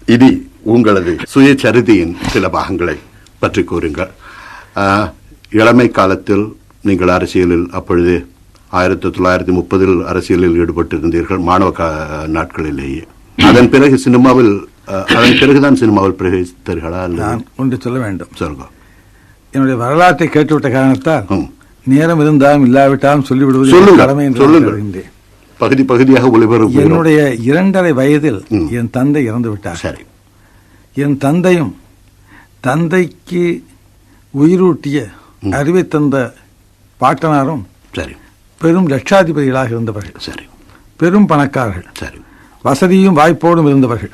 இனி உங்களது சுயசரிதையின் சில பாகங்களை பற்றி கூறுங்கள். இளமை காலத்தில் நீங்கள் அரசியலில் அப்பொழுது 1930 அரசியலில் ஈடுபட்டிருந்தீர்கள், மாணவ நாட்களிலேயே. அதன் பிறகுதான் சினிமாவில் பிரவேசித்தீர்களா? நான் ஒன்று சொல்ல வேண்டும். சொல்லுங்க. என்னுடைய வரலாற்றை கேட்டுவிட்ட காரணத்தால் நேரம் இருந்தாலும் இல்லாவிட்டாலும் சொல்லிவிடுவது கடமை என்று சொல்லுங்கள். பகுதி பகுதியாக ஒளிபரப்பு. என்னுடைய 2.5 வயதில் என் தந்தை இறந்து விட்டார். சரி. என் தந்தையும் தந்தைக்கு உயிரூட்டிய அறிவை தந்த பாட்டனாரும் சரி பெரும் லட்சாதிபதிகளாக இருந்தவர்கள். சரி. பெரும் பணக்காரர்கள். சரி. வசதியும் வாய்ப்போடும் இருந்தவர்கள்.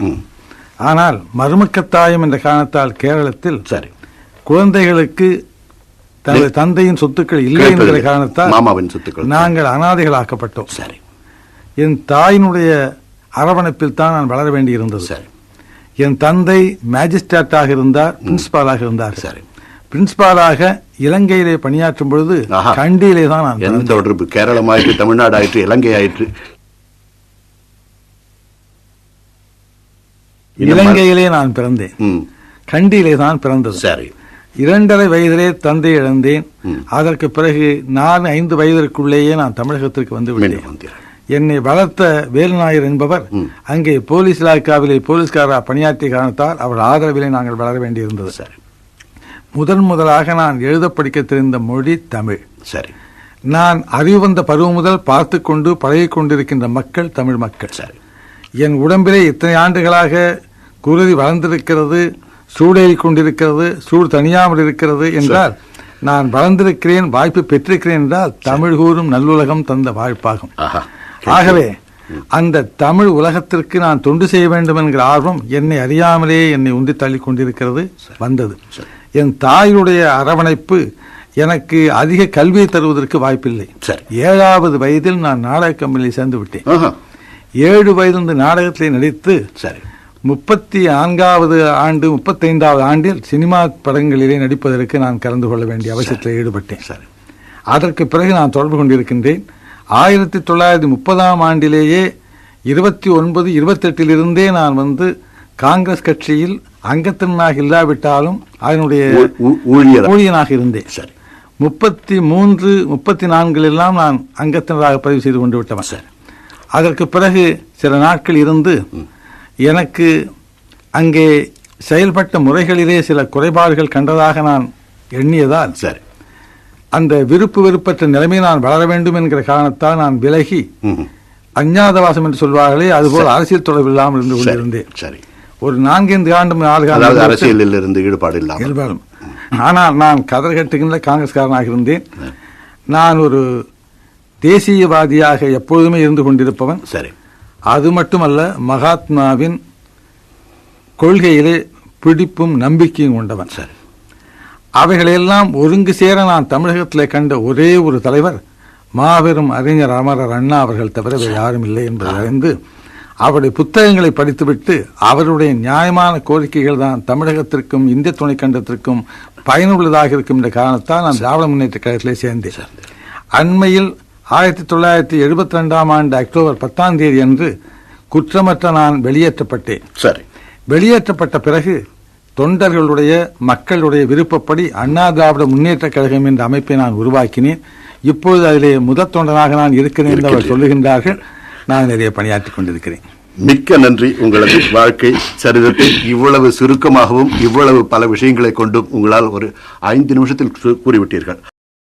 ஆனால் மருமக்கத்தாயம் என்ற காரணத்தால் கேரளத்தில் சரி குழந்தைகளுக்கு தனது தந்தையின் சொத்துக்கள் இல்லை என்ற காரணத்தால் மாமாவின் சொத்துக்கள் நாங்கள் அனாதைகளாக்கப்பட்டோம். சரி. என் தாயினுடைய அரவணைப்பில் தான் நான் வளர வேண்டியிருந்தது. சரி. என் தந்தை மேஜிஸ்ட்ரேட்டாக இருந்தார், பிரின்சிபாலாக இருந்தார். சரி. பிரின்சிபாலாக இலங்கையிலே பணியாற்றும் பொழுது கண்டியிலே தான் நான் தொடர்பு. கேரளம் ஆயிற்று, தமிழ்நாடு ஆயிற்று, இலங்கை ஆயிற்று. இலங்கையிலே நான் பிறந்தேன், கண்டியிலே தான் பிறந்தது. சரி. 2.5 வயதிலே தந்தை இழந்தேன். அதற்கு பிறகு 4-5 வயதிற்குள்ளேயே நான் தமிழகத்திற்கு வந்து விட்டேன். என்னை வளர்த்த வேலுநாயர் என்பவர் அங்கே போலீஸ் இலாக்காவிலே போலீஸ்காரா பணியாற்றிய காரணத்தால் அவர் ஆதரவிலே நாங்கள் வளர வேண்டியிருந்தது. சரி. முதலாக நான் எழுத படிக்க தெரிந்த மொழி தமிழ். சரி. நான் அறிவு வந்த பருவம் முதல் பார்த்து கொண்டு பழகிக் கொண்டிருக்கின்ற மக்கள் தமிழ் மக்கள். சரி. என் உடம்பிலே இத்தனை ஆண்டுகளாக குருதி வளர்ந்திருக்கிறது, சூடேறி கொண்டிருக்கிறது, சூடு தனியாமல் இருக்கிறது என்றால் நான் வளர்ந்திருக்கிறேன், வாய்ப்பு பெற்றிருக்கிறேன் என்றால் தமிழ் கூறும் நல்லுலகம் தந்த வாய்ப்பாகும். ஆகவே அந்த தமிழ் உலகத்திற்கு நான் தொண்டு செய்ய வேண்டும் என்கிற ஆர்வம் என்னை அறியாமலே என்னை உந்தி தள்ளி கொண்டிருக்கிறது வந்தது. என் தாயுடைய அரவணைப்பு எனக்கு அதிக கல்வியை தருவதற்கு வாய்ப்பில்லை. 7வது வயதில் நான் நாடக கம்பெனியில் சேர்ந்து விட்டேன். 7 வயதிலிருந்து நாடகத்திலே நடித்து 34வது ஆண்டு 35வது ஆண்டில் சினிமா படங்களிலே நடிப்பதற்கு நான் கலந்து கொள்ள வேண்டிய அவசியத்தில் ஈடுபட்டேன். அதற்கு பிறகு நான் தொடர்பு கொண்டிருக்கின்றேன். 1930ஆம் ஆண்டிலேயே 29-28 இருந்தே நான் வந்து காங்கிரஸ் கட்சியில் அங்கத்தினராக இல்லாவிட்டாலும் அதனுடைய ஊழியனாக இருந்தேன். 33-34 எல்லாம் நான் அங்கத்தினராக பதிவு செய்து கொண்டு விட்டவன். அதற்கு பிறகு சில நாட்கள் இருந்து எனக்கு அங்கே செயல்பட்ட முறைகளிலே சில குறைபாடுகள் கண்டதாக நான் எண்ணியதால் அந்த விருப்பு வெறுப்பற்ற நிலைமை நான் வளர வேண்டும் என்கிற காரணத்தால் நான் விலகி அஞ்ஞாதவாசம் என்று சொல்வார்களே அதுபோல் அரசியல் தொடர்பு இல்லாமல் இருந்து கொண்டிருந்தேன். ஒரு 4-5 ஆண்டு அரசியலில் இருந்து ஈடுபாடு இல்லாமல். ஆனால் நான் கதர் கட்டுகின்ற காங்கிரஸ்காரனாக இருந்தேன். நான் ஒரு தேசியவாதியாக எப்பொழுதுமே இருந்து கொண்டிருப்பவன். சரி. அது மட்டுமல்ல, மகாத்மாவின் கொள்கையிலே பிடிப்பும் நம்பிக்கையும் கொண்டவன். சரி. அவைகளெல்லாம் ஒருங்கு சேர நான் தமிழகத்திலே கண்ட ஒரே ஒரு தலைவர் மாபெரும் அறிஞர் அமரர் அண்ணா அவர்கள் தவிர வேறு யாரும் இல்லை என்பதை அறிந்து அவருடைய புத்தகங்களை படித்துவிட்டு அவருடைய நியாயமான கோரிக்கைகள் தான் தமிழகத்திற்கும் இந்திய துணைக்கண்டத்திற்கும் பயனுள்ளதாக இருக்கும் என்ற காரணத்தால் நான் திராவிட முன்னேற்ற கழகத்திலே சேர்ந்தேன். அண்மையில் 1972ஆம் ஆண்டு அக்டோபர் 10ஆம் தேதி அன்று குற்றமற்ற நான் வெளியேற்றப்பட்டேன். சரி. வெளியேற்றப்பட்ட பிறகு தொண்டர்களுடைய மக்களுடைய விருப்பப்படி அண்ணா திராவிட முன்னேற்ற கழகம் என்ற அமைப்பை நான் உருவாக்கினேன். இப்பொழுது அதிலே முதற் தொண்டனாக நான் இருக்கிறேன் என்று அவர் சொல்லுகின்றார்கள். நான் நிறைய பணியாற்றிக் கொண்டிருக்கிறேன். மிக்க நன்றி. உங்களது வாழ்க்கை சரிதத்தை இவ்வளவு சுருக்கமாகவும் இவ்வளவு பல விஷயங்களை கொண்டும் உங்களால் ஒரு 5 நிமிஷத்தில் கூறிவிட்டீர்கள்.